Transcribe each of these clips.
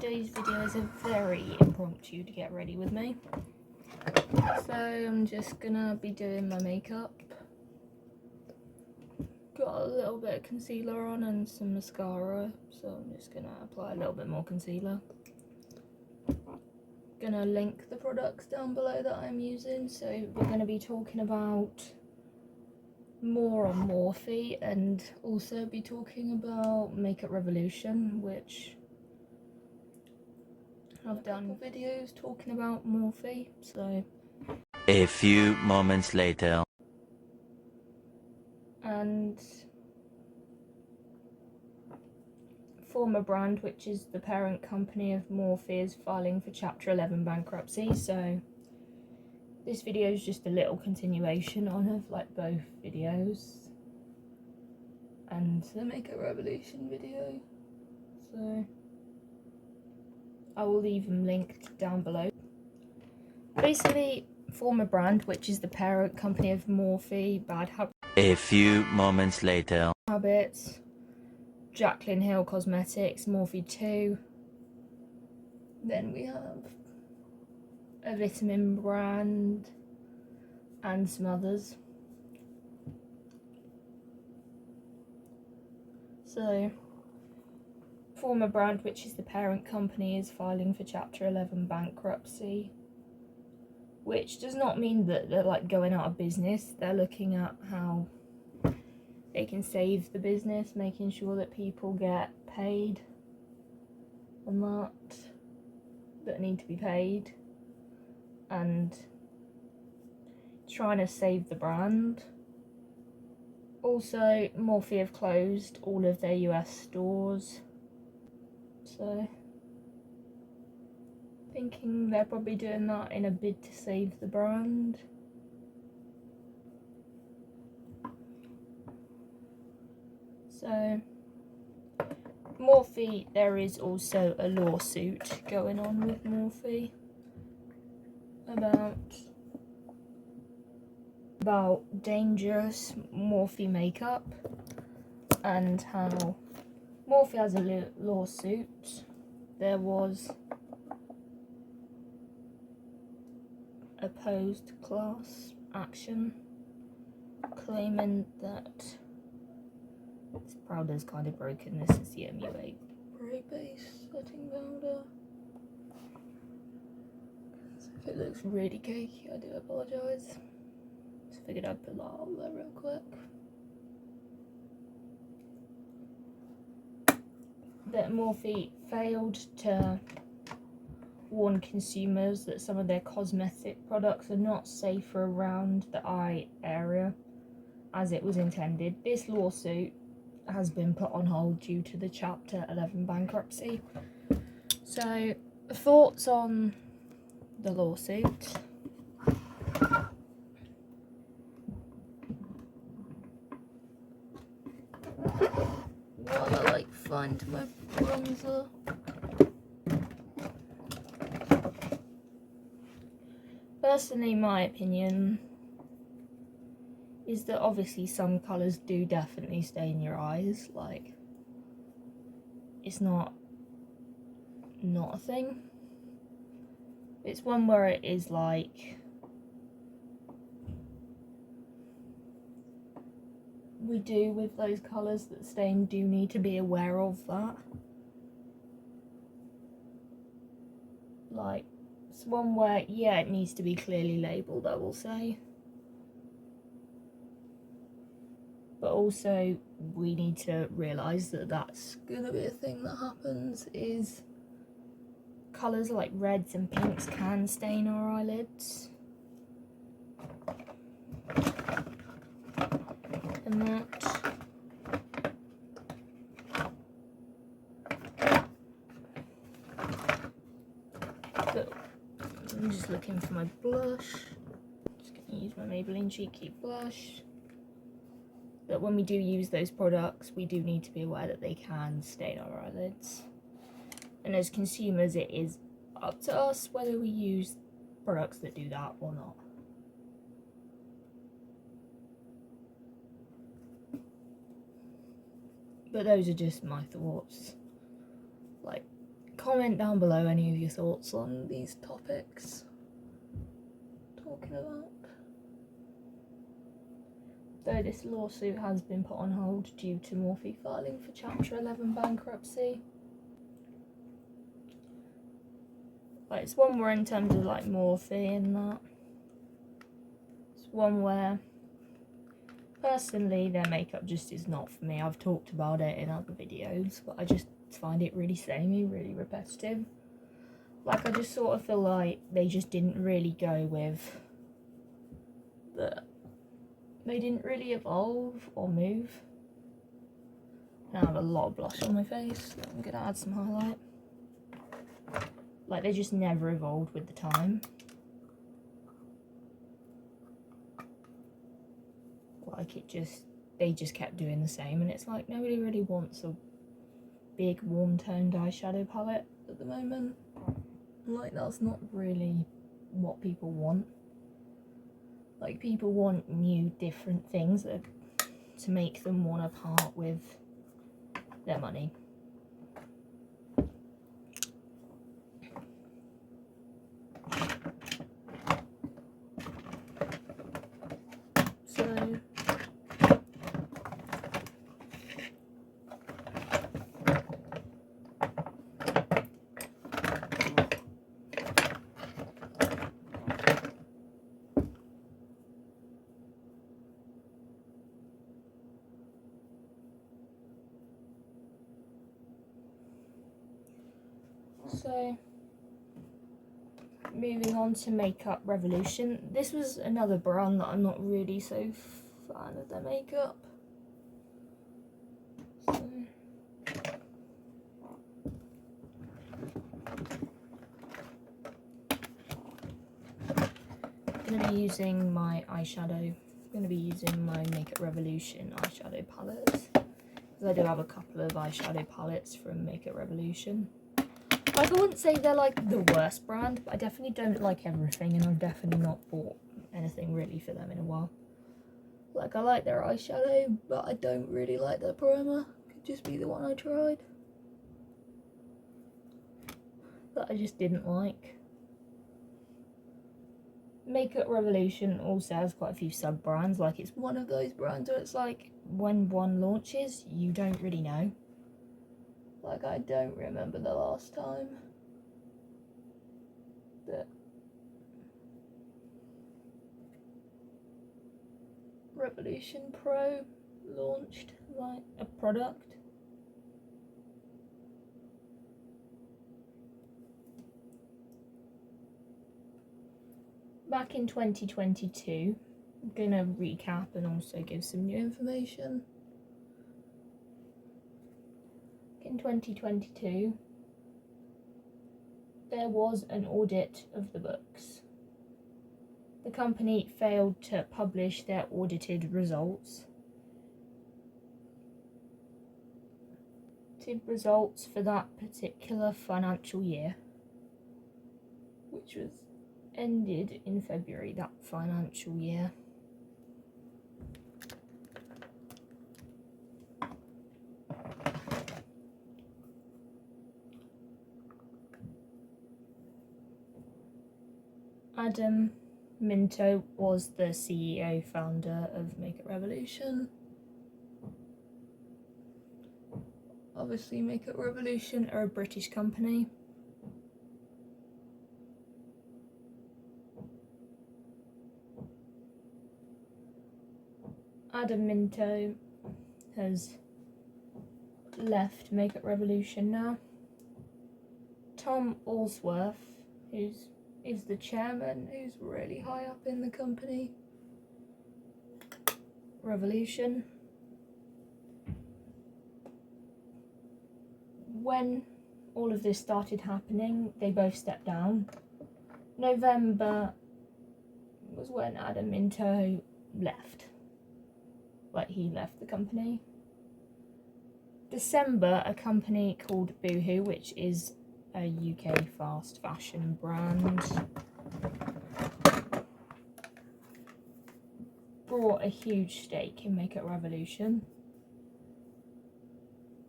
today's video is a very impromptu to get ready with me. So I'm just gonna be doing my makeup. Got a little bit of concealer on and some mascara, so I'm just gonna apply a little bit more concealer. Gonna link the products down below that I'm using. So we're gonna be talking about more on Morphe and also be talking about Makeup Revolution, which I've done videos talking about Morphe. So a few moments later, and former brand, which is the parent company of Morphe, is filing for Chapter 11 bankruptcy. So this video is just a little continuation on of like both videos and the Makeup Revolution video. So I will leave them linked down below. Basically, former brand, which is the parent company of Morphe, Bad a few moments later, Habits, Jaclyn Hill Cosmetics, Morphe 2. Then we have a vitamin brand and some others. So former brand, which is the parent company, is filing for Chapter 11 bankruptcy, which does not mean that they're like going out of business. They're looking at how they can save the business, making sure that people get paid and that need to be paid, and trying to save the brand. Also, Morphe have closed all of their US stores, so thinking they're probably doing that in a bid to save the brand. So Morphe, there is also a lawsuit going on with Morphe about dangerous Morphe makeup, and how Morphe has a lawsuit. There was opposed class action claiming that this powder's kind of broken. This is the MUA Spray Base setting powder. So if it looks really cakey, I do apologise. Just figured I'd put that on there real quick. That Morphe failed to warn consumers that some of their cosmetic products are not safe for around the eye area as it was intended. This lawsuit has been put on hold due to the Chapter 11 bankruptcy. So, thoughts on the lawsuit? While I like find my bronzer. Personally, my opinion is that obviously some colours do definitely stay in your eyes. Like, it's not a thing. It's one where it is like, we do with those colours that stain do need to be aware of that. Like, it's one where, yeah, it needs to be clearly labelled, I will say. But also, we need to realise that that's going to be a thing that happens, is colours like reds and pinks can stain our eyelids. And that. But I'm just looking for my blush. Just going to use my Maybelline Cheeky Blush. That when we do use those products, we do need to be aware that they can stain our eyelids. And as consumers, it is up to us whether we use products that do that or not. But those are just my thoughts. Like, comment down below any of your thoughts on these topics talking about. Though this lawsuit has been put on hold due to Mophie filing for Chapter 11 bankruptcy. Like, it's one where in terms of like Mophie and that, it's one where personally their makeup just is not for me. I've talked about it in other videos, but I just find it really samey, really repetitive. Like, I just sort of feel like they just didn't really go with they didn't really evolve or move. Now I have a lot of blush on my face, so I'm gonna add some highlight. Like, they just never evolved with the time. Like, they just kept doing the same, and it's like nobody really wants a big warm toned eyeshadow palette at the moment. Like, that's not really what people want. Like, people want new, different things to make them want to part with their money. So, moving on to Makeup Revolution. This was another brand that I'm not really so fan of their makeup. So, I'm going to be using my eyeshadow. I'm going to be using my Makeup Revolution eyeshadow palettes. Because I do have a couple of eyeshadow palettes from Makeup Revolution. Like, I wouldn't say they're like the worst brand, but I definitely don't like everything, and I've definitely not bought anything really for them in a while. Like, I like their eyeshadow, but I don't really like their primer. Could just be the one I tried that I just didn't like. Makeup Revolution also has quite a few sub-brands. Like, it's one of those brands where it's like, when one launches, you don't really know. Like, I don't remember the last time that Revolution Pro launched, like, a product. Back in 2022, I'm gonna recap and also give some new information. In 2022, there was an audit of the books. The company failed to publish their audited results. Results for that particular financial year, which was ended in February that financial year. Adam Minto was the CEO founder of Makeup Revolution. Obviously, Makeup Revolution are a British company. Adam Minto has left Makeup Revolution now. Tom Allsworth, who's the chairman, who's really high up in the company. Revolution. When all of this started happening, they both stepped down. November was when Adam Minto left. Like, he left the company. December, a company called Boohoo, which is a UK fast fashion brand, brought a huge stake in Makeup Revolution.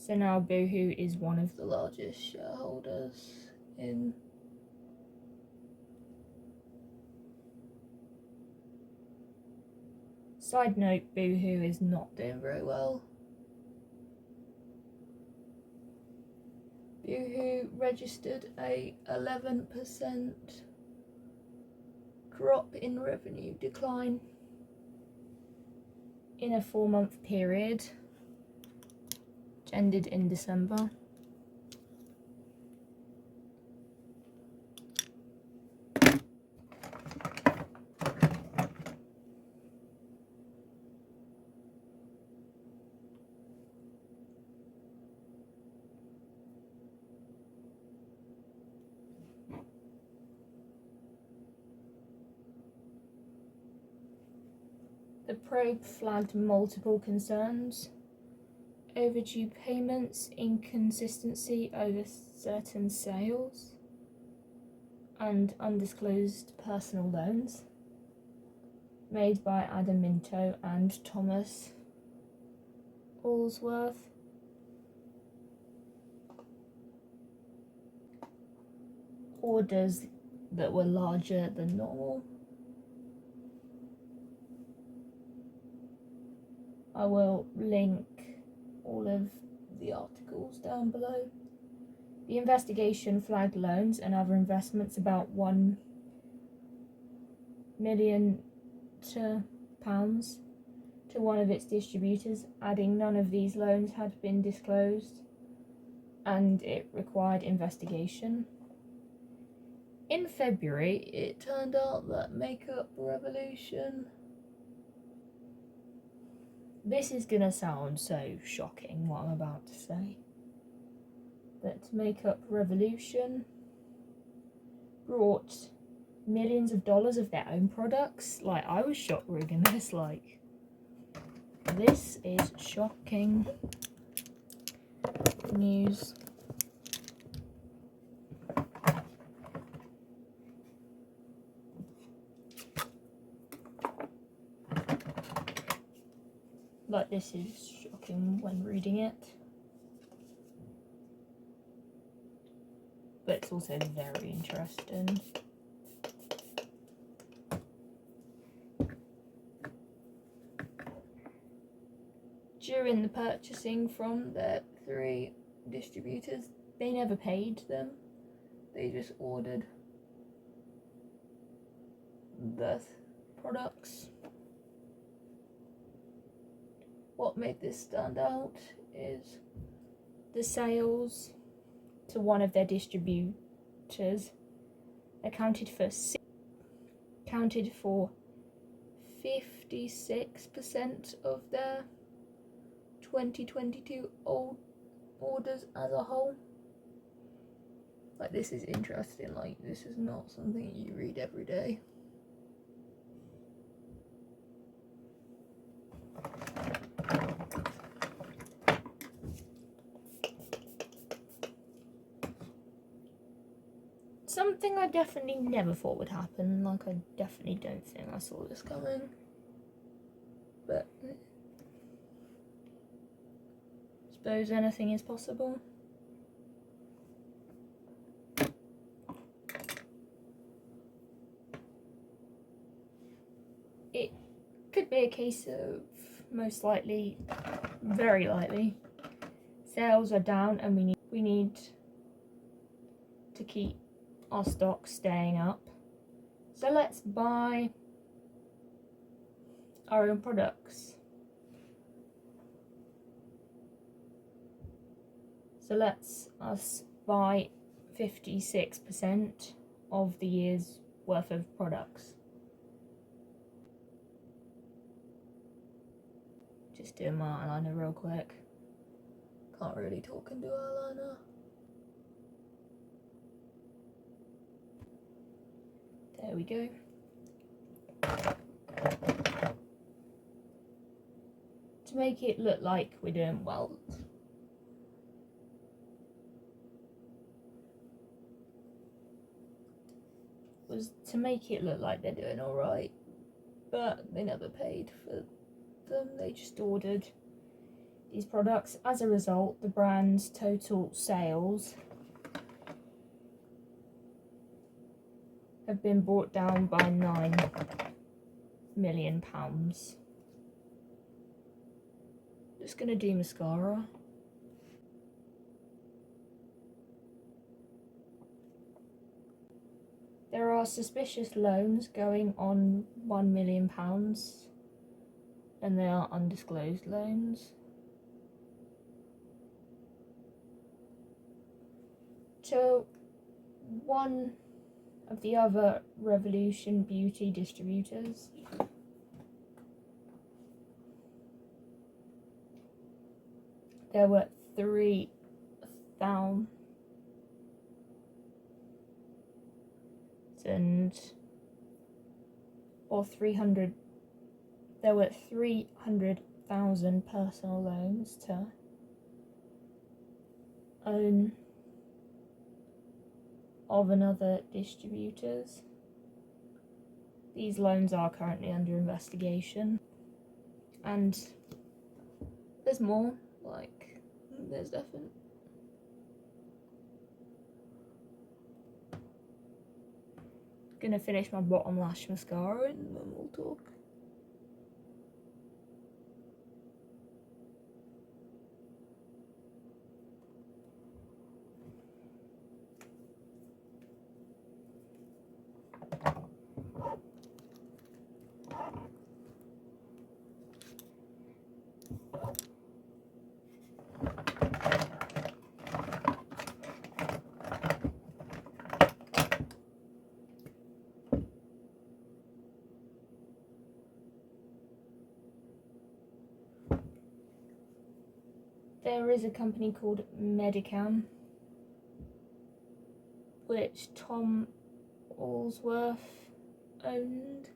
So now Boohoo is one of the largest shareholders in Side note, Boohoo is not doing very well. Boohoo registered a 11% drop in revenue decline in a 4-month period, which ended in December. The probe flagged multiple concerns: overdue payments, inconsistency over certain sales, and undisclosed personal loans made by Adam Minto and Thomas Allsworth. Orders that were larger than normal. I will link all of the articles down below. The investigation flagged loans and other investments about £1 million to one of its distributors, adding none of these loans had been disclosed and it required investigation. In February, it turned out that Makeup Revolution... This is gonna sound so shocking, what I'm about to say. That Makeup Revolution brought millions of dollars of their own products. Like, I was shocked reading this, like, this is shocking news. Like, this is shocking when reading it. But it's also very interesting. During the purchasing from their 3 distributors, they never paid them. They just ordered the products. What made this stand out is the sales to one of their distributors accounted for 56% of their 2022 orders as a whole. Like, this is interesting. Like, this is not something you read every day. Something I definitely never thought would happen. Like, I definitely don't think I saw this coming. But I suppose anything is possible. It could be a case of, most likely, very likely, sales are down and we need to keep our stock staying up. So let's buy our own products. So let's us buy 56% of the year's worth of products. Just doing my eyeliner real quick. Can't really talk and do eyeliner. There we go. To make it look like we're doing well. Was to make it look like they're doing alright. But they never paid for them, they just ordered these products. As a result, the brand's total sales have been brought down by £9 million. Just gonna do mascara. There are suspicious loans going on £1 million, and they are undisclosed loans. To one of the other Revulsion beauty distributors. There were 3,000 or 300. There were 300,000 personal loans to own of another distributors. These loans are currently under investigation, and there's more. Like, there's definitely. Gonna finish my bottom lash mascara and then we'll talk. There is a company called Medicam, which Tom Allsworth owned.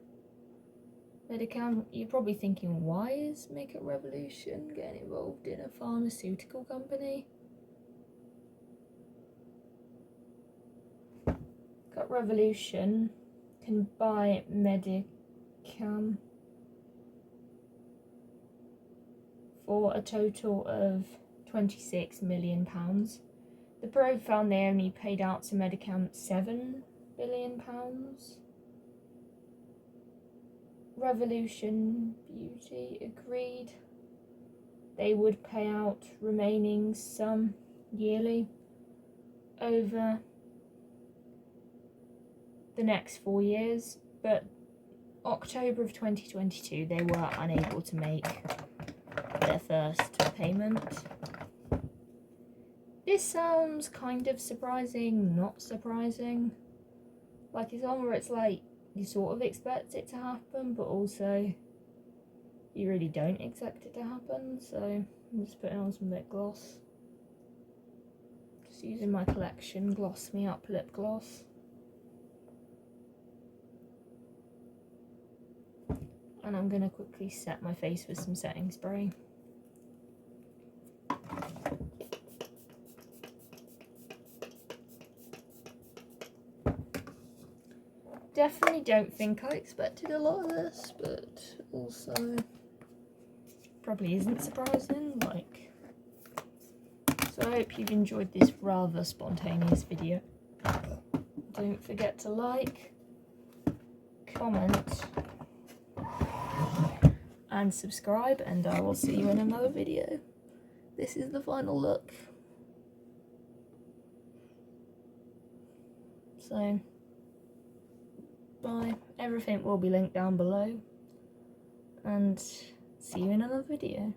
Medicam, you're probably thinking, why is Make It Revolution getting involved in a pharmaceutical company? Got Revolution can buy Medicam for a total of £26 million. The probe found they only paid out to Medicam £7 billion. Revolution Beauty agreed they would pay out remaining sum yearly over the next 4 years, but October of 2022 they were unable to make their first payment. This sounds kind of surprising, not surprising. Like, it's one where it's like you sort of expect it to happen, but also you really don't expect it to happen. So I'm just putting on some lip gloss. Just using my collection Gloss Me Up lip gloss. And I'm going to quickly set my face with some setting spray. Definitely don't think I expected a lot of this, but also probably isn't surprising. Like, so I hope you've enjoyed this rather spontaneous video. Don't forget to like, comment, and subscribe, and I will see you in another video. This is the final look. So, bye. Everything will be linked down below, and see you in another video.